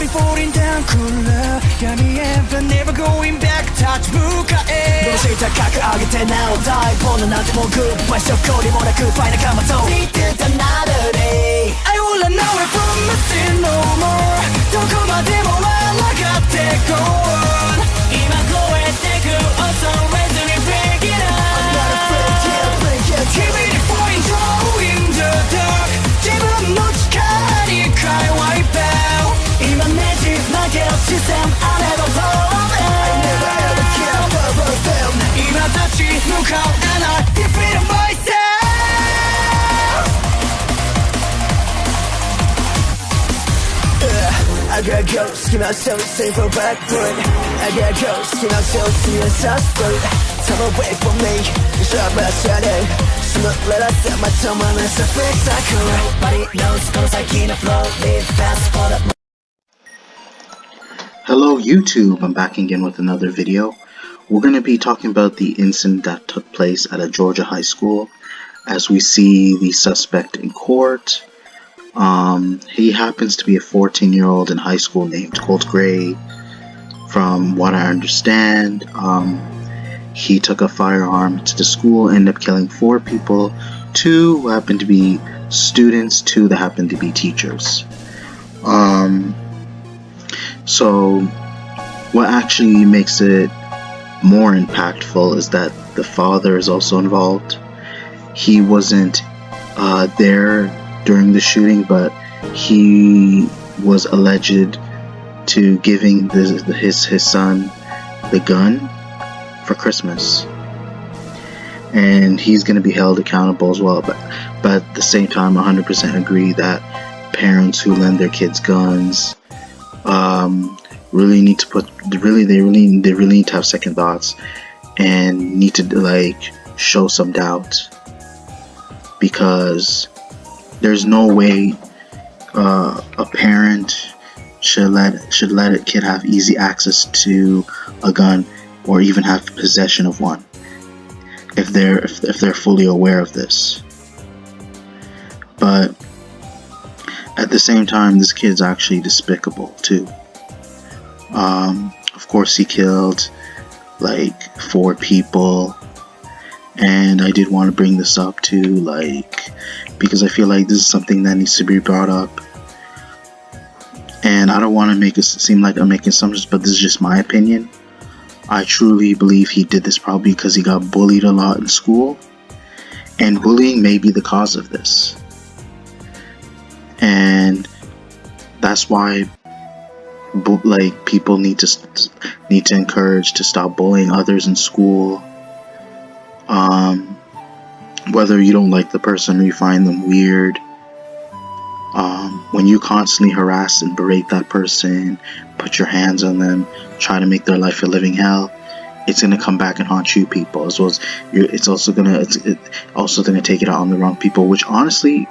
slowly falling down cooler闇へ but never going back touch 向かえどうして高く上げてなお大ボーナなんてもうグッバイしょこりもなくファイナカマと Need another day I will run away from nothing no more どこまでも笑って go on 今超えてく also ready to break it up I'm not afraid yeah break it Give me the point oh in the dark 自分の力に変え wipe out 今ねじ曲げる視線 I never fall I never ever care for them 今立ち向かう and I defeat myself I got ghosts, keep myself safe from back foot I got ghosts, keep myself see a suspect Turn away from me, shut my shadow Smoke, let us set my tongue on this fix I could Nobody knows, goes like in a flow Live fast for the Hello YouTube, I'm back again with another video. We're going to be talking about the incident that took place at a Georgia high school. As we see the suspect in court. He happens to be a 14-year-old in high school named Colt Gray. From what I understand, he took a firearm to the school, ended up killing 4 people, 2 who happened to be students, 2 that happened to be teachers. So what actually makes it more impactful is that the father is also involved. He wasn't there during the shooting, but he was alleged to giving his son the gun for Christmas, and he's going to be held accountable as well. But at the same time, 100% agree that parents who lend their kids guns really need to they really need to have second thoughts and need to like show some doubt, because there's no way a parent should let a kid have easy access to a gun or even have possession of one if they're fully aware of this. But at the same time, this kid's actually despicable too. Of course, he killed like 4 people, and I did want to bring this up too, like, because I feel like this is something that needs to be brought up. And I don't want to make it seem like I'm making assumptions, but this is just my opinion. I truly believe he did this probably because he got bullied a lot in school, and bullying may be the cause of this. And that's why like people need to encourage to stop bullying others in school. Whether you don't like the person or you find them weird, when you constantly harass and berate that person, put your hands on them, try to make their life a living hell, it's gonna come back and haunt you people, as well as it's also gonna take it out on the wrong people, which honestly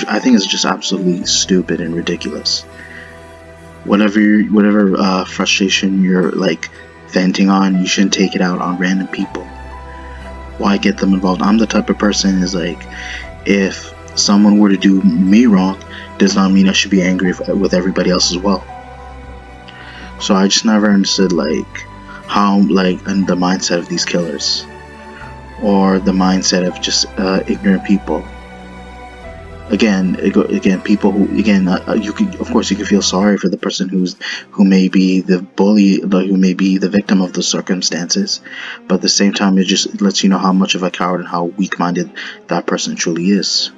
I think is just absolutely stupid and ridiculous. Whatever frustration you're like venting on, you shouldn't take it out on random people. Why get them involved? I'm the type of person is like, if someone were to do me wrong, does not mean I should be angry with everybody else as well. So I just never understood like how and the mindset of these killers, or the mindset of just ignorant people. Again, people who you can, of course, you can feel sorry for the person who may be the bully, who may be the victim of the circumstances, but at the same time, it just lets you know how much of a coward and how weak-minded that person truly is.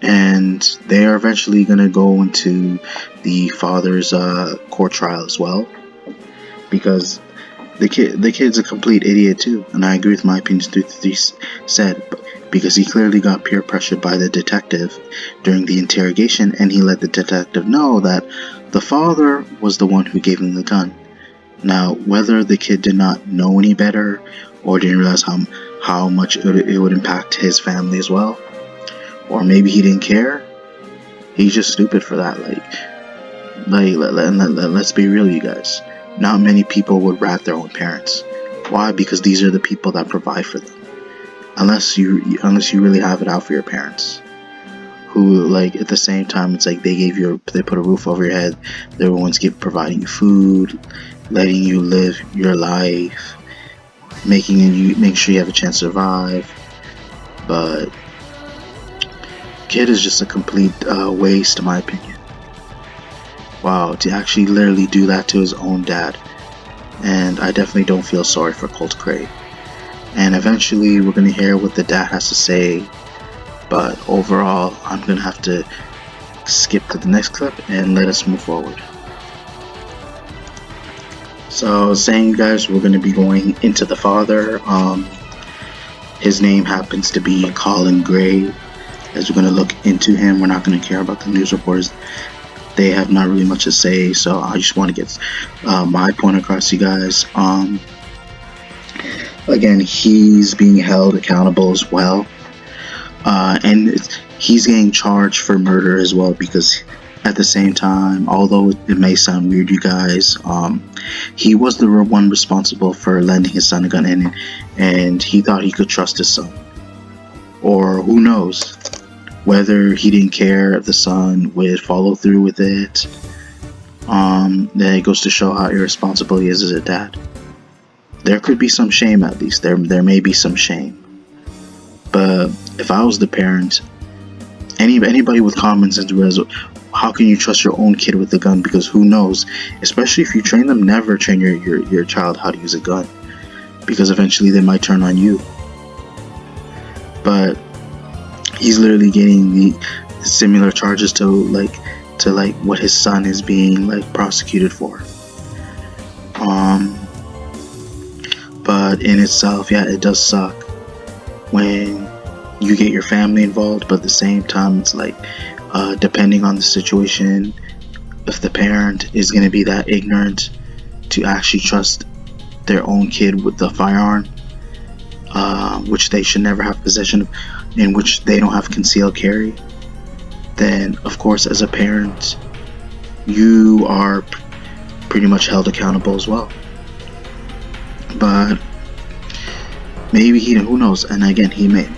And they are eventually going to go into the father's court trial as well, because the kid's a complete idiot too, and I agree with my opinions he said, because he clearly got peer pressured by the detective during the interrogation, and he let the detective know that the father was the one who gave him the gun. Now, whether the kid did not know any better or didn't realize how much it would impact his family as well, or maybe he didn't care, he's just stupid for that. Let's be real, you guys. Not many people would rat their own parents. Why? Because these are the people that provide for them. Unless you really have it out for your parents, who, like, at the same time, it's like they put a roof over your head. They're the ones providing you food, letting you live your life, make sure you have a chance to survive. But kid is just a complete waste, in my opinion. Wow, to actually literally do that to his own dad. And I definitely don't feel sorry for Colt Craig. And eventually we're going to hear what the dad has to say. But overall, I'm going to have to skip to the next clip and let us move forward. So I was saying, you guys, we're going to be going into the father. His name happens to be Colin Gray. As we're going to look into him, we're not going to care about the news reporters. They have not really much to say, so I just want to get my point across to you guys. Again, he's being held accountable as well, and he's getting charged for murder as well, because at the same time, although it may sound weird, you guys, he was the one responsible for lending his son a gun, and he thought he could trust his son. Or who knows, whether he didn't care if the son would follow through with it. Then it goes to show how irresponsible he is as a dad. There could be some shame, at least. There may be some shame. But if I was the parent, anybody with common sense would realize, how can you trust your own kid with a gun? Because who knows? Especially if you train them, never train your child how to use a gun, because eventually they might turn on you. But he's literally getting the similar charges to what his son is being prosecuted for. But in itself, yeah, it does suck when you get your family involved, but at the same time, it's depending on the situation, if the parent is going to be that ignorant to actually trust their own kid with the firearm, which they should never have possession of, in which they don't have concealed carry, then of course as a parent you are pretty much held accountable as well. But maybe who knows, and again, he may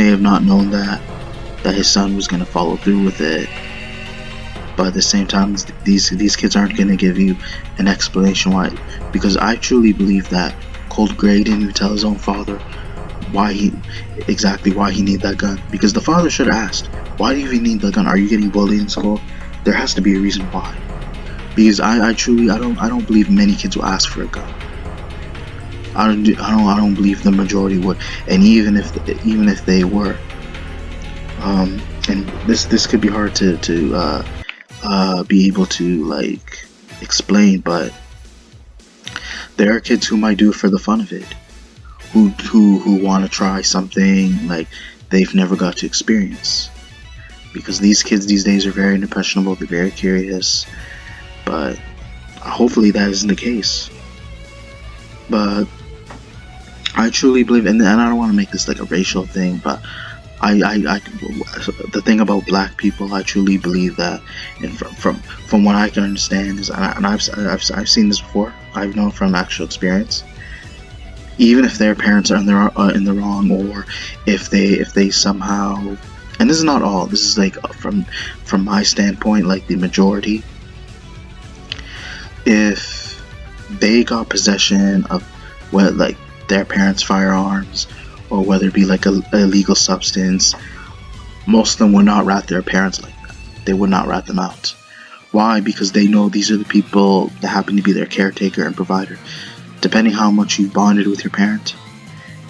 have not known that his son was going to follow through with it. But at the same time, these kids aren't going to give you an explanation why, because I truly believe that Colt Gray didn't even tell his own father why he need that gun, because the father should have asked, why do you even need the gun? Are you getting bullied in school? There has to be a reason why. Because I truly don't believe many kids will ask for a gun. I don't believe the majority would, and even if they were, and this could be hard to be able to explain, but there are kids who might do it for the fun of it, who want to try something they've never got to experience, because these kids these days are very impressionable, they're very curious. But hopefully that isn't the case. But I truly believe, and I don't want to make this a racial thing, but the thing about black people, I truly believe that, and from what I can understand is, and I've seen this before, I've known from actual experience, even if their parents are in the wrong, or if they somehow, and this is not all, this is from my standpoint, the majority, if they got possession of their parents' firearms, or whether it be a illegal substance, most of them would not rat their parents like that. They would not rat them out. Why? Because they know these are the people that happen to be their caretaker and provider. Depending how much you've bonded with your parent,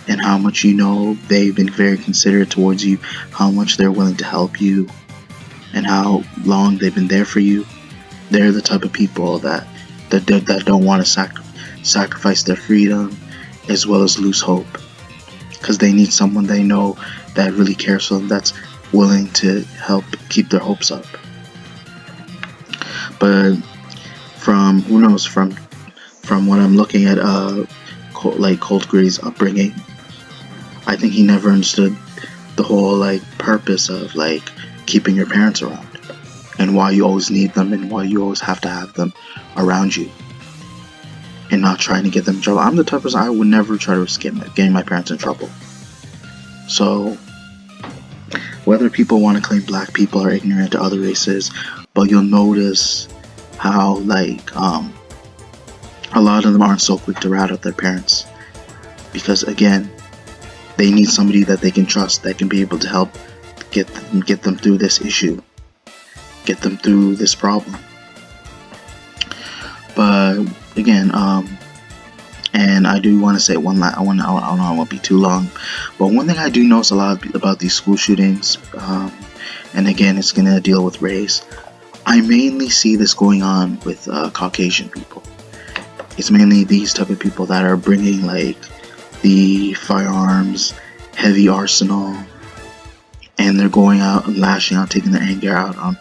and how much they've been very considerate towards you, how much they're willing to help you, and how long they've been there for you, they're the type of people that don't want to sacrifice their freedom as well as lose hope, because they need someone they know that really cares for them, that's willing to help keep their hopes up. But from what I'm looking at, Colt Gray's upbringing, I think he never understood the whole purpose of keeping your parents around, and why you always need them, and why you always have to have them around you, and not trying to get them in trouble. I'm the type of person, I would never try to risk getting my parents in trouble. So whether people want to claim black people are ignorant to other races, but you'll notice how like a lot of them aren't so quick to rat out their parents, because again, they need somebody that they can trust, that can be able to help get them through this issue, get them through this problem. But again, and I do want to say one last, I won't be too long, but one thing I do notice a lot about these school shootings, and again, it's gonna deal with race. I mainly see this going on with Caucasian people. It's mainly these type of people that are bringing like the firearms, heavy arsenal, and they're going out and lashing out, taking their anger out on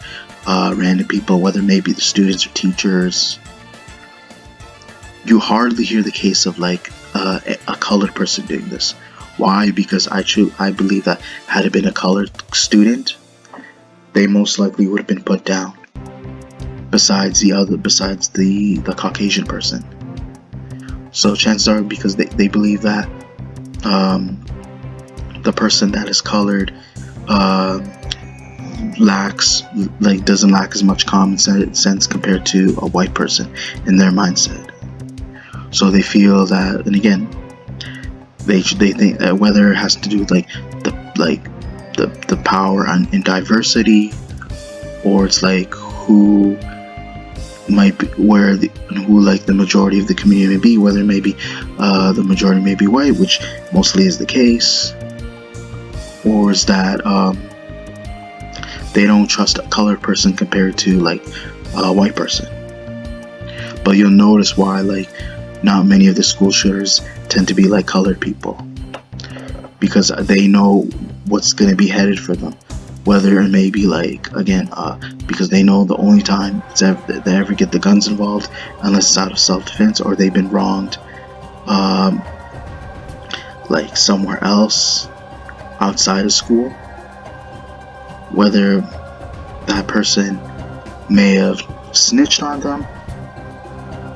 random people, whether maybe the students or teachers. You hardly hear the case of like a colored person doing this. Why? Because I believe that had it been a colored student, they most likely would have been put down. Besides the Caucasian person. So chances are, because they believe that the person that is colored doesn't lack as much common sense compared to a white person in their mindset. So they feel that, and again, they think that whether it has to do with the power in diversity, or it's like who might be who like the majority of the community may be, whether maybe the majority may be white, which mostly is the case, or is that they don't trust a colored person compared to like a white person. But you'll notice why like not many of the school shooters tend to be like colored people, because they know what's going to be headed for them, whether it may be like, again, because they know the only time they ever get the guns involved, unless it's out of self-defense or they've been wronged like somewhere else outside of school, whether that person may have snitched on them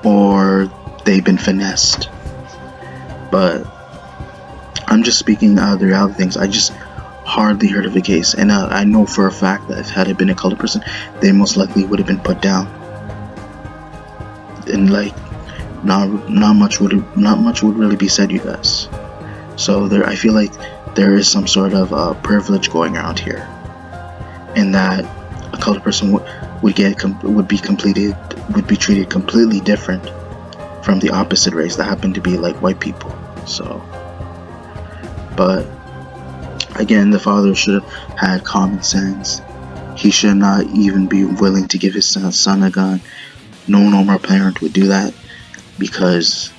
or they've been finessed. But I'm just speaking out of the reality of things. I just hardly heard of a case, and I know for a fact that if had it been a colored person, they most likely would have been put down, and like not much would really be said, you guys. So I feel like there is some sort of privilege going around here, in that a colored person would be treated completely different from the opposite race that happened to be like white people. So, but again, the father should have had common sense. He should not even be willing to give his son a gun. No normal parent would do that, because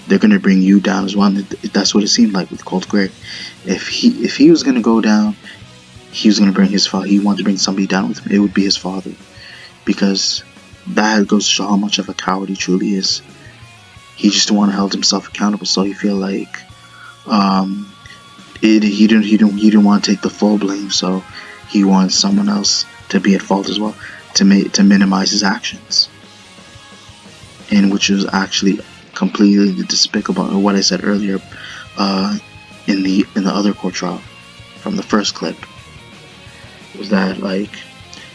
they're gonna bring you down as well. That's what it seemed like with Colt Gray. If he was gonna go down, he was gonna bring his father. He wanted to bring somebody down with him. It would be his father, because that goes to show how much of a coward he truly is. He just didn't want to hold himself accountable, so he feel like he didn't want to take the full blame, so he wants someone else to be at fault as well, to minimize his actions, and which was actually completely despicable. What I said earlier in the other court trial from the first clip was that like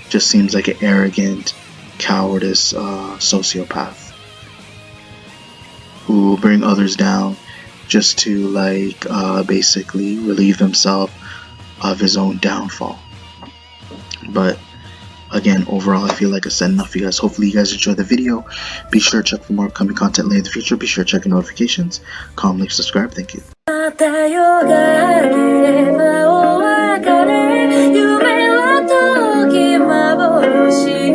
just seems like an arrogant, cowardice sociopath who will bring others down just to like basically relieve himself of his own downfall. But again, overall, I feel like I said enough for you guys. Hopefully you guys enjoyed the video. Be sure to check for more upcoming content later in the future. Be sure to check your notifications, comment, like, subscribe. Thank you. また夜が明ければお別れ夢は時幻